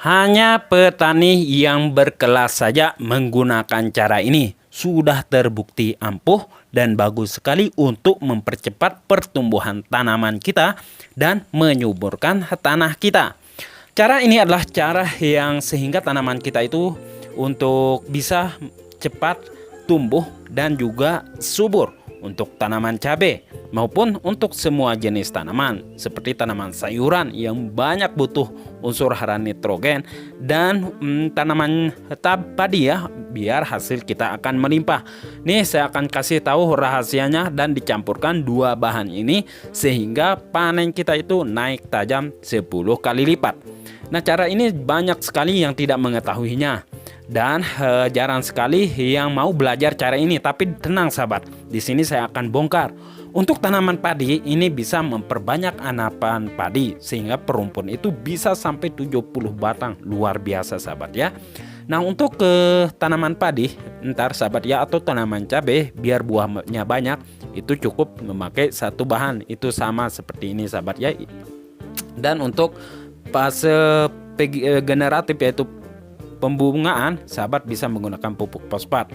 Hanya petani yang berkelas saja menggunakan cara ini. Sudah terbukti ampuh dan bagus sekali untuk mempercepat pertumbuhan tanaman kita dan menyuburkan tanah kita. Cara ini adalah cara yang sehingga tanaman kita itu untuk bisa cepat tumbuh dan juga subur untuk tanaman cabai maupun untuk semua jenis tanaman seperti tanaman sayuran yang banyak butuh unsur hara nitrogen dan tanaman padi ya, biar hasil kita akan melimpah. Nih saya akan kasih tahu rahasianya dan dicampurkan dua bahan ini sehingga panen kita itu naik tajam 10 kali lipat. Nah, cara ini banyak sekali yang tidak mengetahuinya dan jarang sekali yang mau belajar cara ini. Tapi tenang sahabat, di sini saya akan bongkar. Untuk tanaman padi ini bisa memperbanyak anapan padi sehingga perumpun itu bisa sampai 70 batang, luar biasa sahabat ya. Nah, untuk tanaman padi ntar sahabat ya, atau tanaman cabai biar buahnya banyak, itu cukup memakai satu bahan, itu sama seperti ini sahabat ya. Dan untuk fase generatif yaitu pembungaan, sahabat bisa menggunakan pupuk fosfat.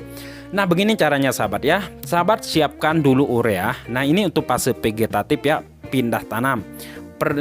Nah, begini caranya sahabat ya. Sahabat siapkan dulu urea. Nah, ini untuk fase vegetatif ya, pindah tanam.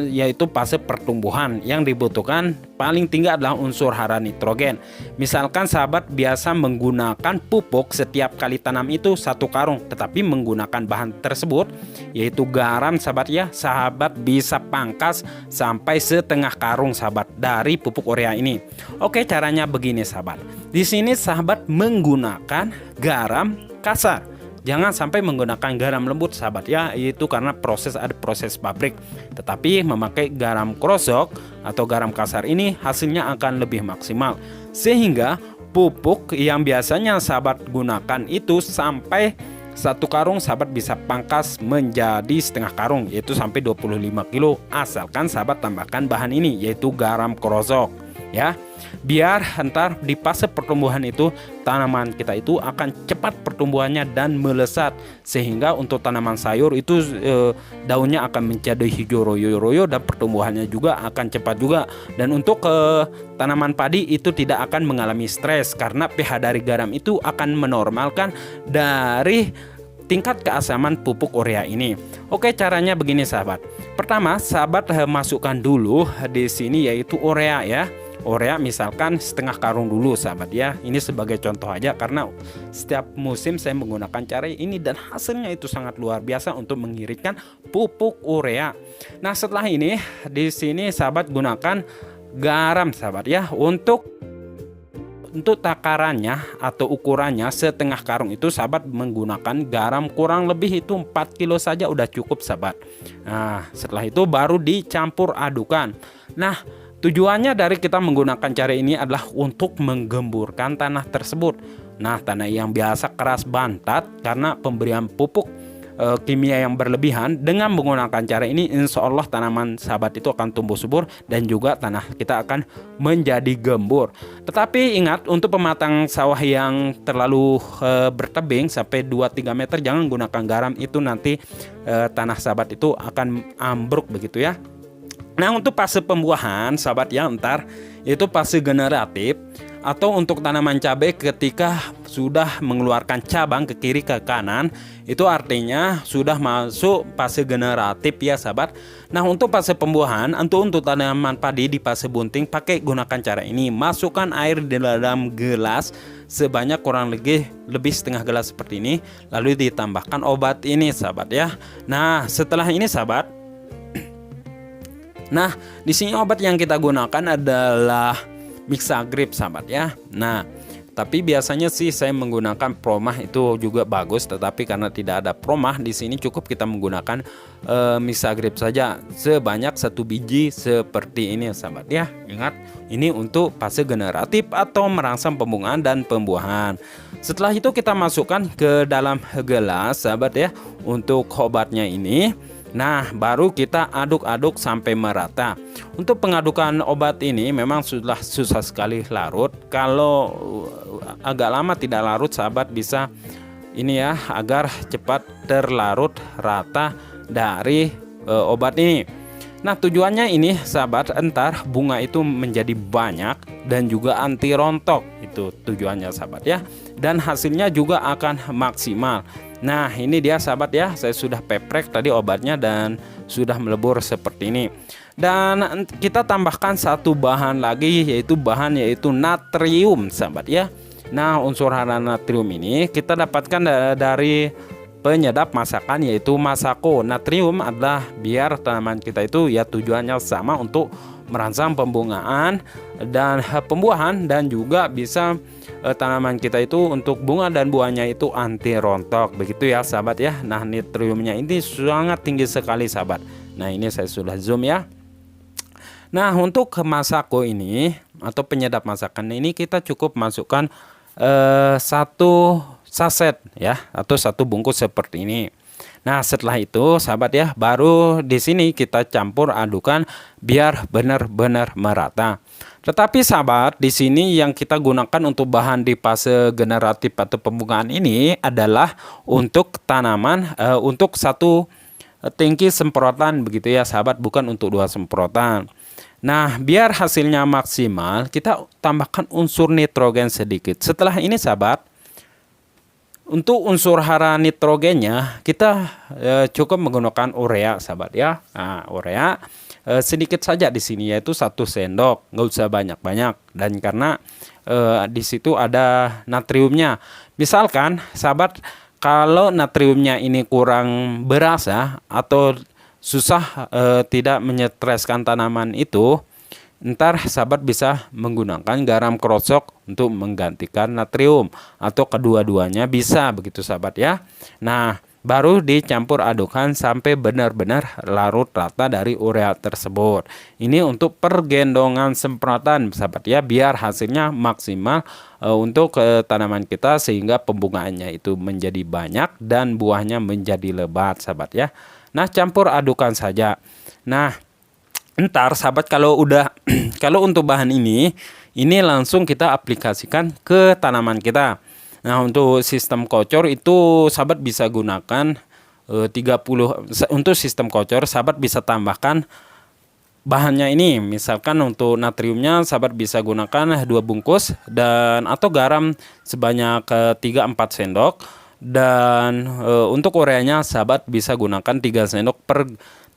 Yaitu fase pertumbuhan yang dibutuhkan paling tinggi adalah unsur hara nitrogen. Misalkan sahabat biasa menggunakan pupuk setiap kali tanam itu 1 karung, tetapi menggunakan bahan tersebut yaitu garam sahabat ya, sahabat bisa pangkas sampai setengah karung sahabat dari pupuk urea ini. Oke, caranya begini sahabat. Di sini sahabat menggunakan garam kasar. Jangan sampai menggunakan garam lembut sahabat ya, itu karena ada proses pabrik. Tetapi memakai garam krosok atau garam kasar ini hasilnya akan lebih maksimal. Sehingga pupuk yang biasanya sahabat gunakan itu sampai 1 karung sahabat bisa pangkas menjadi setengah karung, yaitu sampai 25 kilo, asalkan sahabat tambahkan bahan ini yaitu garam krosok ya. Biar ntar di fase pertumbuhan itu tanaman kita itu akan cepat pertumbuhannya dan melesat, sehingga untuk tanaman sayur itu daunnya akan menjadi hijau royo-royo dan pertumbuhannya juga akan cepat juga. Dan untuk tanaman padi itu tidak akan mengalami stres karena pH dari garam itu akan menormalkan dari tingkat keasaman pupuk urea ini. Oke, caranya begini sahabat. Pertama, sahabat masukkan dulu di sini yaitu urea ya. Urea misalkan setengah karung dulu sahabat ya. Ini sebagai contoh aja karena setiap musim saya menggunakan cara ini dan hasilnya itu sangat luar biasa untuk mengiritkan pupuk urea. Nah, setelah ini di sini sahabat gunakan garam sahabat ya. Untuk takarannya atau ukurannya setengah karung itu sahabat menggunakan garam kurang lebih itu 4 kilo saja udah cukup sahabat. Nah, setelah itu baru dicampur adukan. Nah, tujuannya dari kita menggunakan cara ini adalah untuk menggemburkan tanah tersebut. Nah, tanah yang biasa keras bantat karena pemberian pupuk kimia yang berlebihan, dengan menggunakan cara ini insya Allah tanaman sahabat itu akan tumbuh subur dan juga tanah kita akan menjadi gembur. Tetapi ingat, untuk pematang sawah yang terlalu bertebing sampai 2-3 meter jangan gunakan garam, itu nanti tanah sahabat itu akan ambruk begitu ya. Nah, untuk fase pembuahan sahabat ya, ntar itu fase generatif atau untuk tanaman cabai ketika sudah mengeluarkan cabang ke kiri ke kanan, itu artinya sudah masuk fase generatif ya sahabat. Nah, untuk fase pembuahan untuk tanaman padi di fase bunting gunakan cara ini. Masukkan air di dalam gelas sebanyak kurang lebih setengah gelas seperti ini, lalu ditambahkan obat ini sahabat ya. Nah, setelah ini sahabat, nah, di sini obat yang kita gunakan adalah Mixagrip sahabat ya. Nah, tapi biasanya sih saya menggunakan Promah, itu juga bagus, tetapi karena tidak ada Promah di sini cukup kita menggunakan Mixagrip saja sebanyak 1 biji seperti ini sahabat ya. Ingat, ini untuk fase generatif atau merangsang pembungaan dan pembuahan. Setelah itu kita masukkan ke dalam gelas sahabat ya untuk obatnya ini. Nah, baru kita aduk-aduk sampai merata. Untuk pengadukan obat ini memang sudah susah sekali larut. Kalau agak lama tidak larut, sahabat bisa ini ya, agar cepat terlarut rata dari obat ini. Nah, tujuannya ini sahabat, entar bunga itu menjadi banyak dan juga anti rontok. Itu tujuannya sahabat ya. Dan hasilnya juga akan maksimal. Nah, ini dia sahabat ya, saya sudah peprek tadi obatnya dan sudah melebur seperti ini. Dan kita tambahkan satu bahan lagi, yaitu natrium sahabat ya. Nah, unsur hara natrium ini kita dapatkan dari penyedap masakan, yaitu Masako. Natrium adalah biar tanaman kita itu ya tujuannya sama untuk merangsang pembungaan dan pembuahan, dan juga bisa tanaman kita itu untuk bunga dan buahnya itu anti rontok, begitu ya sahabat ya. Nah, natriumnya ini sangat tinggi sekali sahabat. Nah, ini saya sudah zoom ya. Nah, untuk Masako ini atau penyedap masakan ini kita cukup masukkan satu saset ya, atau satu bungkus seperti ini. Nah, setelah itu sahabat ya, baru di sini kita campur adukan biar benar-benar merata. Tetapi sahabat, di sini yang kita gunakan untuk bahan di fase generatif atau pembungaan ini adalah untuk tanaman untuk satu tangki semprotan begitu ya sahabat, bukan untuk 2 semprotan. Nah, biar hasilnya maksimal, kita tambahkan unsur nitrogen sedikit. Setelah ini sahabat, untuk unsur hara nitrogennya kita cukup menggunakan urea sahabat ya. Nah, urea sedikit saja di sini, yaitu 1 sendok, nggak usah banyak-banyak. Dan karena di situ ada natriumnya. Misalkan sahabat, kalau natriumnya ini kurang berasa atau susah tidak menyetreskan tanaman itu, ntar sahabat bisa menggunakan garam krosok untuk menggantikan natrium, atau kedua-duanya bisa begitu sahabat ya. Nah, baru dicampur adukan sampai benar-benar larut rata dari urea tersebut. Ini untuk pergendongan semprotan sahabat ya, biar hasilnya maksimal untuk tanaman kita, sehingga pembungaannya itu menjadi banyak dan buahnya menjadi lebat sahabat ya. Nah, campur adukan saja. Nah, ntar sahabat kalau udah kalau untuk bahan ini langsung kita aplikasikan ke tanaman kita. Nah, untuk sistem kocor itu sahabat bisa gunakan 30. Untuk sistem kocor sahabat bisa tambahkan bahannya ini. Misalkan untuk natriumnya sahabat bisa gunakan 2 bungkus, dan atau garam sebanyak 3-4 sendok. Dan untuk ureanya sahabat bisa gunakan 3 sendok per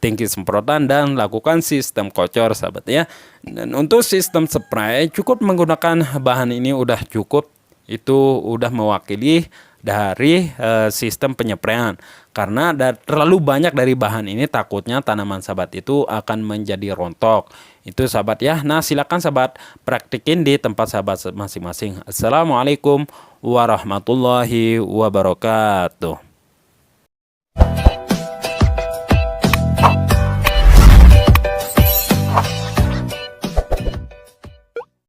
tangki semprotan, dan lakukan sistem kocor sahabat ya. Dan untuk sistem spray cukup menggunakan bahan ini udah cukup, itu udah mewakili dari sistem penyepraian. Karena terlalu banyak dari bahan ini takutnya tanaman sahabat itu akan menjadi rontok. Itu sahabat ya. Nah, silakan sahabat praktikin di tempat sahabat masing-masing. Assalamualaikum warahmatullahi wabarakatuh.